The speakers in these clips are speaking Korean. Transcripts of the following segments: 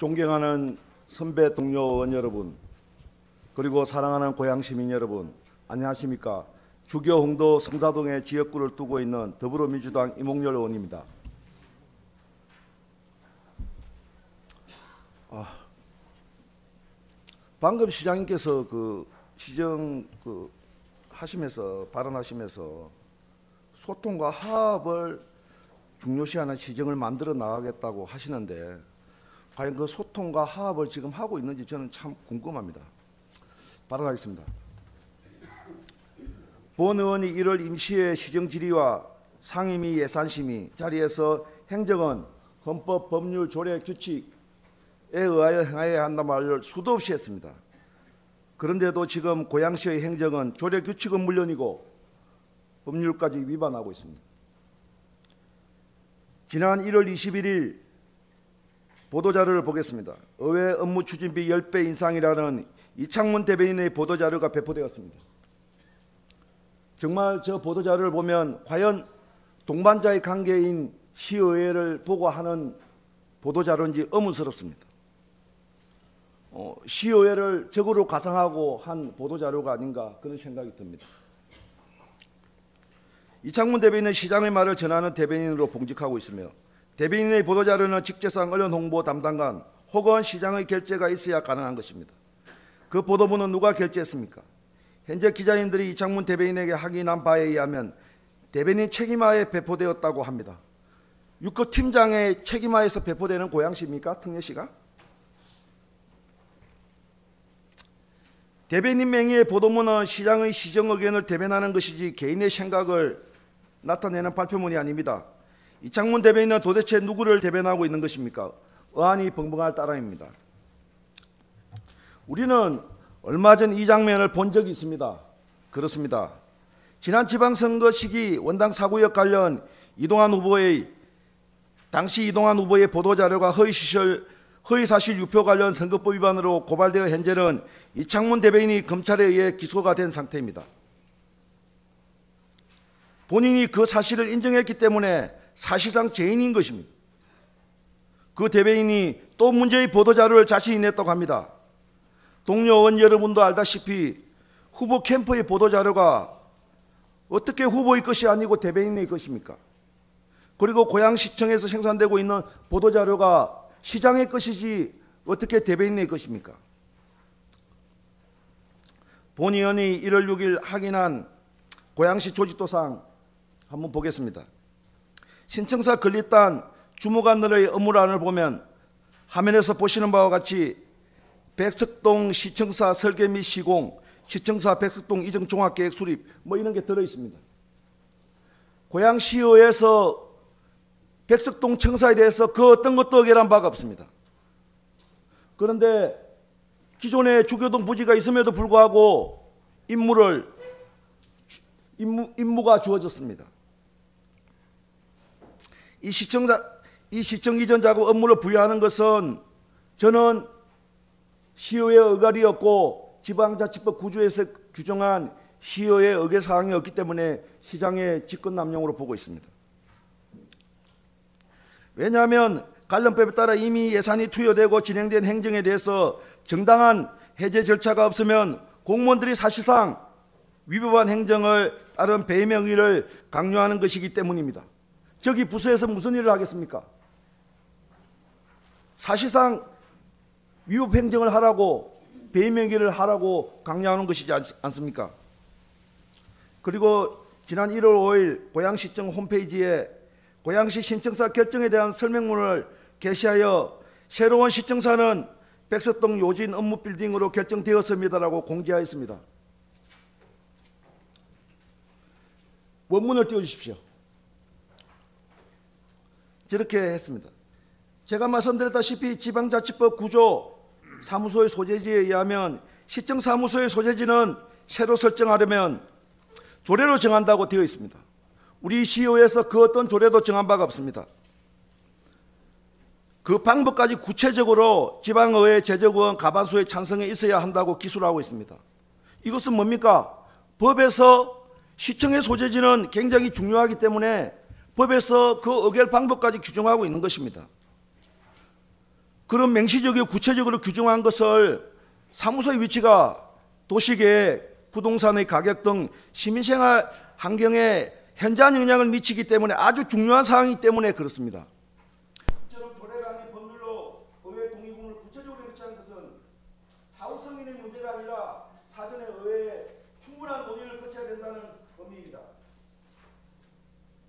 존경하는 선배 동료 의원 여러분, 그리고 사랑하는 고향 시민 여러분, 안녕하십니까. 주교 홍도 성사동에 지역구를 두고 있는 더불어민주당 이몽열 의원입니다. 방금 시장님께서 시정 하시면서 발언하시면서 소통과 화합을 중요시하는 시정을 만들어 나가겠다고 하시는데 과연 그 소통과 화합을 지금 하고 있는지 저는 참 궁금합니다. 발언하겠습니다. 본 의원이 1월 임시회 시정질의와 상임위 예산심의 자리에서 행정은 헌법, 법률, 조례, 규칙에 의하여 행하여야 한다는 말을 수도 없이 했습니다. 그런데도 지금 고양시의 행정은 조례, 규칙은 물론이고 법률까지 위반하고 있습니다. 지난 1월 21일 보도자료를 보겠습니다. 의회 업무 추진비 10배 인상이라는 이창문 대변인의 보도자료가 배포되었습니다. 정말 저 보도자료를 보면 과연 동반자의 관계인 시의회를 보고 하는 보도자료인지 의문스럽습니다. 시의회를 적으로 가상하고 한 보도자료가 아닌가 그런 생각이 듭니다. 이창문 대변인은 시장의 말을 전하는 대변인으로 봉직하고 있으며 대변인의 보도자료는 직제상 언론 홍보 담당관 혹은 시장의 결재가 있어야 가능한 것입니다. 그 보도문은 누가 결재했습니까? 현재 기자님들이 이창문 대변인에게 확인한 바에 의하면 대변인 책임하에 배포되었다고 합니다. 육급 팀장의 책임하에서 배포되는 고양시입니까? 특례시가? 대변인 명의의 보도문은 시장의 시정 의견을 대변하는 것이지 개인의 생각을 나타내는 발표문이 아닙니다. 이창문 대변인은 도대체 누구를 대변하고 있는 것입니까? 의안이 벙벙할 따름입니다. 우리는 얼마 전 이 장면을 본 적이 있습니다. 그렇습니다. 지난 지방선거 시기 원당 사구역 관련 당시 이동환 후보의 보도자료가 허위사실 유포 관련 선거법 위반으로 고발되어 현재는 이창문 대변인이 검찰에 의해 기소가 된 상태입니다. 본인이 그 사실을 인정했기 때문에 사실상 죄인인 것입니다. 그 대변인이 또 문제의 보도자료를 자신이 냈다고 합니다. 동료 의원 여러분도 알다시피 후보 캠프의 보도자료가 어떻게 후보의 것이 아니고 대변인의 것입니까? 그리고 고양시청에서 생산되고 있는 보도자료가 시장의 것이지 어떻게 대변인의 것입니까? 본 의원이 1월 6일 확인한 고양시 조직도상 한번 보겠습니다. 신청사 건립단 주무관들의 업무란을 보면 화면에서 보시는 바와 같이 백석동 시청사 설계 및 시공, 시청사 백석동 이전 종합계획 수립 이런 게 들어있습니다. 고양시의회에서 백석동 청사에 대해서 그 어떤 것도 의결한 바가 없습니다. 그런데 기존에 주교동 부지가 있음에도 불구하고 임무가 주어졌습니다. 이 시청 이전 작업 업무를 부여하는 것은 저는 시의회 의결이었고 지방자치법 9조에서 규정한 시의회 의결 사항이 없기 때문에 시장의 직권남용으로 보고 있습니다. 왜냐하면 관련법에 따라 이미 예산이 투여되고 진행된 행정에 대해서 정당한 해제 절차가 없으면 공무원들이 사실상 위법한 행정을 따른 배명의를 강요하는 것이기 때문입니다. 저기 부서에서 무슨 일을 하겠습니까? 사실상 위법 행정을 하라고 배명의를 하라고 강요하는 것이지 않습니까? 그리고 지난 1월 5일 고양시청 홈페이지에 고양시 신청사 결정에 대한 설명문을 게시하여 새로운 시청사는 백석동 요진 업무빌딩으로 결정되었습니다라고 공지하였습니다. 원문을 띄워주십시오. 저렇게 했습니다. 제가 말씀드렸다시피 지방자치법 9조 사무소의 소재지에 의하면 시청사무소의 소재지는 새로 설정하려면 조례로 정한다고 되어 있습니다. 우리 시의회에서 그 어떤 조례도 정한 바가 없습니다. 그 방법까지 구체적으로 지방의회 제적의원 과반수의 찬성에 있어야 한다고 기술을 하고 있습니다. 이것은 뭡니까? 법에서 시청의 소재지는 굉장히 중요하기 때문에 법에서 그 의결 방법까지 규정하고 있는 것입니다. 그런 맹시적이고 구체적으로 규정한 것을 사무소의 위치가 도시계획, 부동산의 가격 등 시민생활 환경에 현저한 영향을 미치기 때문에 아주 중요한 사항이기 때문에 그렇습니다. 이처럼 조례가 아닌 법률로 의회 동의구문을 구체적으로 배치한 것은 사후성인의 문제가 아니라 사전에 의회에 충분한 논의를 거쳐야 된다는 의미입니다.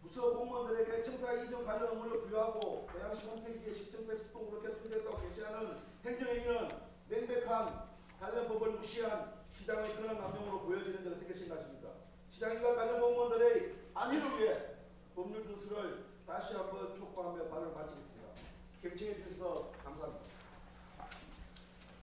부서 공무원들에게 청사 이전 관련 업무를 부여하고 고양시 홈페이지에 시청 페이스북으로 개통됐다고 게시하는 행정행위는 명백한 관련 법을 무시한 시장의 권한 남용으로 보여지는데 어떻게 생각하십니까? 시장과 관련 공무원들의 안위를 위해 법률 준수를 다시 한번 촉구하며 발언을 마치겠습니다. 경청해 주셔서